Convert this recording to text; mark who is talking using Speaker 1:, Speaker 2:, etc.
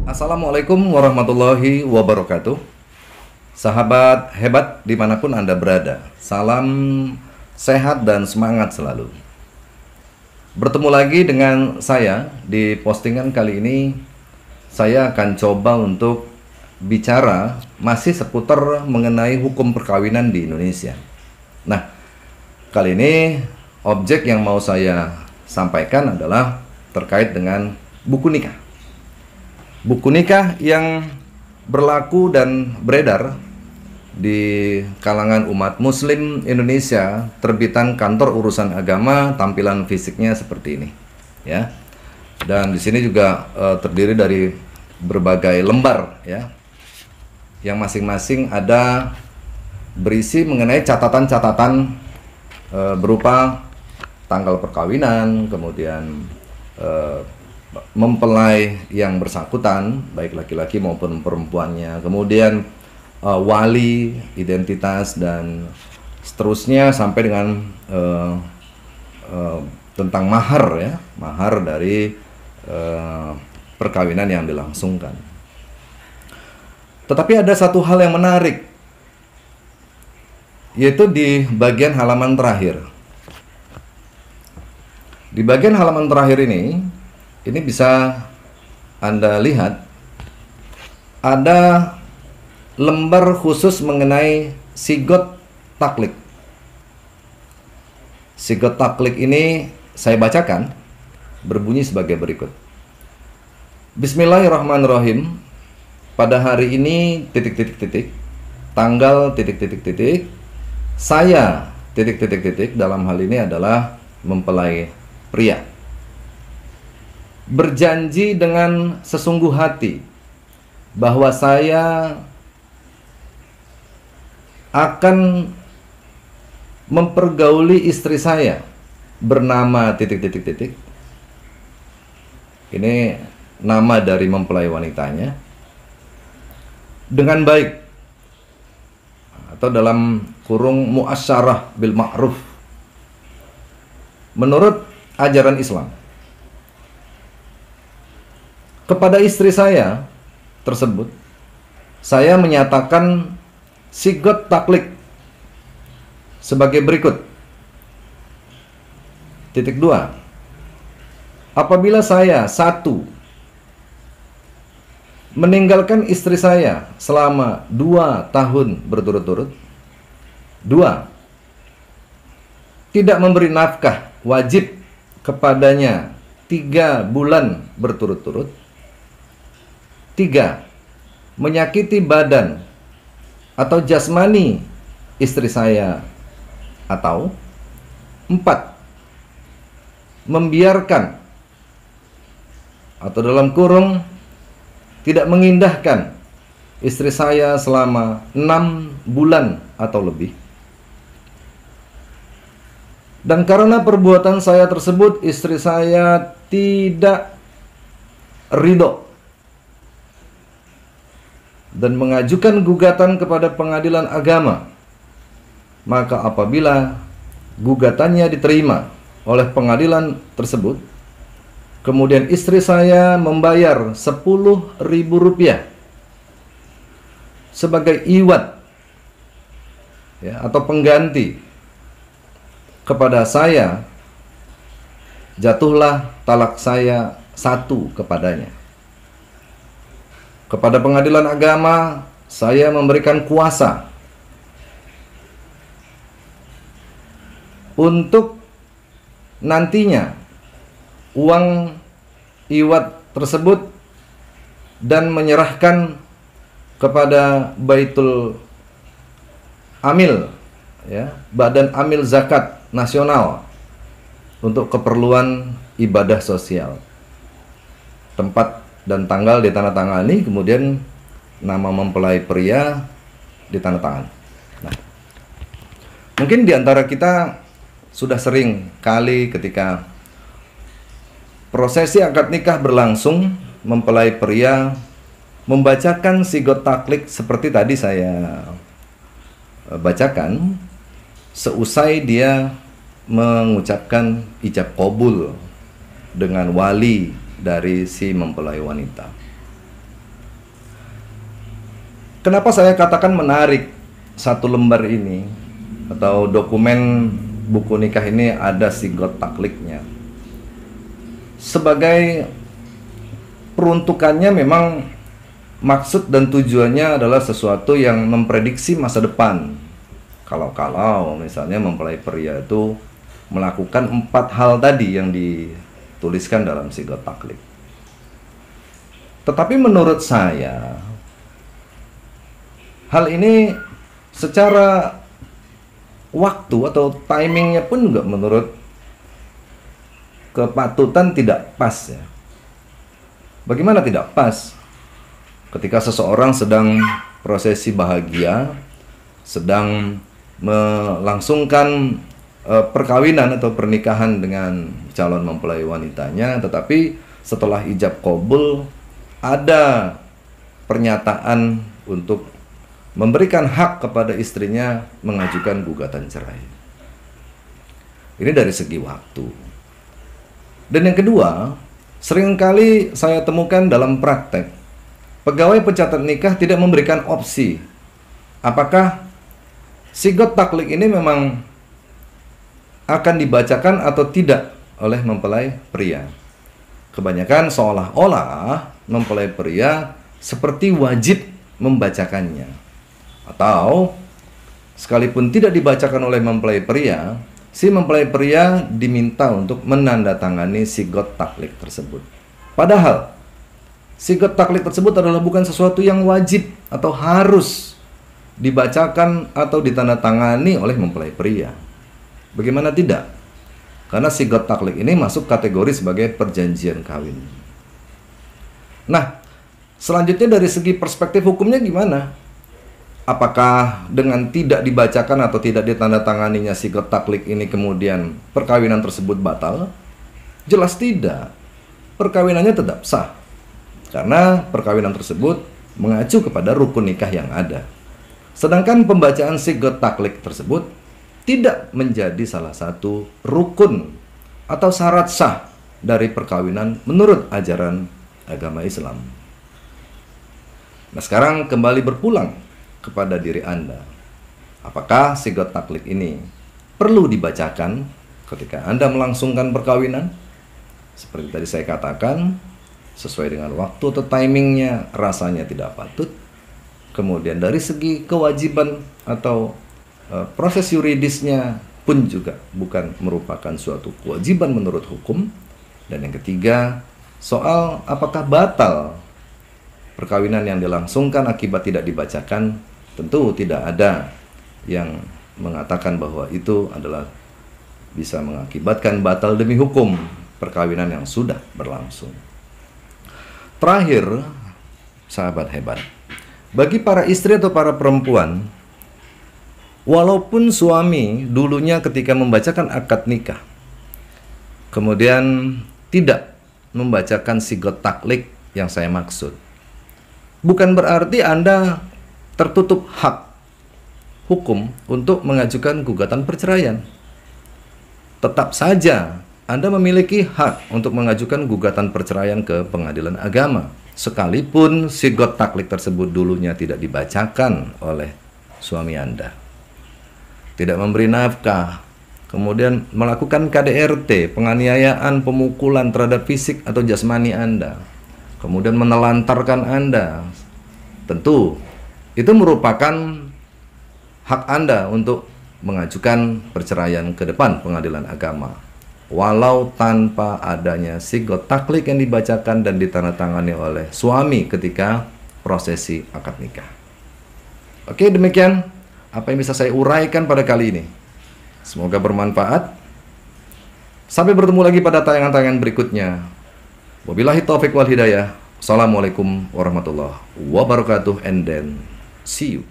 Speaker 1: Assalamualaikum warahmatullahi wabarakatuh. Sahabat hebat dimanapun Anda berada, salam sehat dan semangat selalu. Bertemu lagi dengan saya di postingan kali ini. Saya akan coba untuk bicara masih seputar mengenai hukum perkawinan di Indonesia. Nah, kali ini objek yang mau saya sampaikan adalah terkait dengan buku nikah. Buku nikah yang berlaku dan beredar di kalangan umat muslim Indonesia, terbitan Kantor Urusan Agama, tampilan fisiknya seperti ini, ya. Dan di sini juga terdiri dari berbagai lembar, ya, yang masing-masing ada berisi mengenai catatan-catatan berupa tanggal perkawinan, kemudian mempelai yang bersangkutan, baik laki-laki maupun perempuannya, kemudian wali, identitas, dan seterusnya sampai dengan tentang mahar, ya, mahar dari perkawinan yang dilangsungkan. Tetapi ada satu hal yang menarik, yaitu di bagian halaman terakhir. Di bagian halaman terakhir ini bisa Anda lihat ada lembar khusus mengenai sigot taklik. Sigot taklik ini saya bacakan, berbunyi sebagai berikut. Bismillahirrahmanirrahim. Pada hari ini tanggal saya dalam hal ini adalah mempelai pria, berjanji dengan sesungguh hati bahwa saya akan mempergauli istri saya bernama ini nama dari mempelai wanitanya, dengan baik, atau dalam kurung muasyarah bil ma'ruf, menurut ajaran Islam. Kepada istri saya tersebut, saya menyatakan sigot taklik sebagai berikut. 2. Apabila saya 1. meninggalkan istri saya selama 2 tahun berturut-turut. 2. Tidak memberi nafkah wajib kepadanya 3 bulan berturut-turut. 3. Menyakiti badan atau jasmani istri saya. Atau 4. Membiarkan atau dalam kurung tidak mengindahkan istri saya selama 6 bulan atau lebih. Dan karena perbuatan saya tersebut, istri saya tidak ridho dan mengajukan gugatan kepada pengadilan agama. Maka apabila gugatannya diterima oleh pengadilan tersebut, kemudian istri saya membayar Rp10.000 sebagai iwat, ya, atau pengganti kepada saya, jatuhlah talak saya 1 kepadanya. Kepada pengadilan agama, saya memberikan kuasa untuk nantinya uang iwat tersebut dan menyerahkan kepada Baitul Amil, ya, Badan Amil Zakat Nasional, untuk keperluan ibadah sosial. Tempat dan tanggal ditandatangani, kemudian nama mempelai pria ditandatangani. Nah, mungkin diantara kita sudah sering kali ketika prosesi akad nikah berlangsung, mempelai pria membacakan sigot taklik seperti tadi saya bacakan. Seusai dia mengucapkan ijab qabul dengan wali dari si mempelai wanita. Kenapa saya katakan menarik satu lembar ini atau dokumen buku nikah ini ada sigot takliknya? Sebagai peruntukannya memang maksud dan tujuannya adalah sesuatu yang memprediksi masa depan. Kalau misalnya mempelai pria itu melakukan 4 hal tadi yang dituliskan dalam sigot taklik. Tetapi menurut saya, hal ini secara waktu atau timingnya pun juga menurut kepatutan tidak pas ya. Bagaimana tidak pas? Ketika seseorang sedang prosesi bahagia, sedang melangsungkan perkawinan atau pernikahan dengan calon mempelai wanitanya, tetapi setelah ijab qabul ada pernyataan untuk memberikan hak kepada istrinya mengajukan gugatan cerai. Ini dari segi waktu. Dan yang kedua, seringkali saya temukan dalam praktek, pegawai pencatat nikah tidak memberikan opsi apakah sigot taklik ini memang akan dibacakan atau tidak oleh mempelai pria. Kebanyakan seolah-olah mempelai pria seperti wajib membacakannya. Atau sekalipun tidak dibacakan oleh mempelai pria, si mempelai pria diminta untuk menandatangani sigot taklik tersebut. Padahal sigot taklik tersebut adalah bukan sesuatu yang wajib atau harus dibacakan atau ditandatangani oleh mempelai pria. Bagaimana tidak? Karena sigot taklik ini masuk kategori sebagai perjanjian kawin. Nah, selanjutnya dari segi perspektif hukumnya gimana? Apakah dengan tidak dibacakan atau tidak ditandatanganinya sigot taklik ini kemudian perkawinan tersebut batal? Jelas tidak. Perkawinannya tetap sah. Karena perkawinan tersebut mengacu kepada rukun nikah yang ada. Sedangkan pembacaan sigot taklik tersebut tidak menjadi salah satu rukun atau syarat sah dari perkawinan menurut ajaran agama Islam. Nah, sekarang kembali berpulang kepada diri Anda. Apakah sigot taklik ini perlu dibacakan ketika Anda melangsungkan perkawinan? Seperti tadi saya katakan, sesuai dengan waktu atau timingnya rasanya tidak patut. Kemudian dari segi kewajiban atau proses yuridisnya pun juga bukan merupakan suatu kewajiban menurut hukum. Dan yang ketiga, soal apakah batal perkawinan yang dilangsungkan akibat tidak dibacakan, tentu tidak ada yang mengatakan bahwa itu adalah bisa mengakibatkan batal demi hukum perkawinan yang sudah berlangsung. Terakhir, sahabat hebat, bagi para istri atau para perempuan, walaupun suami dulunya ketika membacakan akad nikah kemudian tidak membacakan sigot taklik yang saya maksud, bukan berarti Anda tertutup hak hukum untuk mengajukan gugatan perceraian. Tetap saja Anda memiliki hak untuk mengajukan gugatan perceraian ke pengadilan agama, sekalipun sigot taklik tersebut dulunya tidak dibacakan oleh suami Anda. Tidak memberi nafkah, kemudian melakukan KDRT, penganiayaan, pemukulan terhadap fisik atau jasmani Anda, kemudian menelantarkan Anda. Tentu itu merupakan hak Anda untuk mengajukan perceraian ke depan pengadilan agama, walau tanpa adanya sigot taklik yang dibacakan dan ditandatangani oleh suami ketika prosesi akad nikah. Oke, demikian apa yang bisa saya uraikan pada kali ini. Semoga bermanfaat. Sampai bertemu lagi pada tayangan-tayangan berikutnya. Wabillahi taufiq wal hidayah. Assalamualaikum warahmatullahi wabarakatuh, and then see you.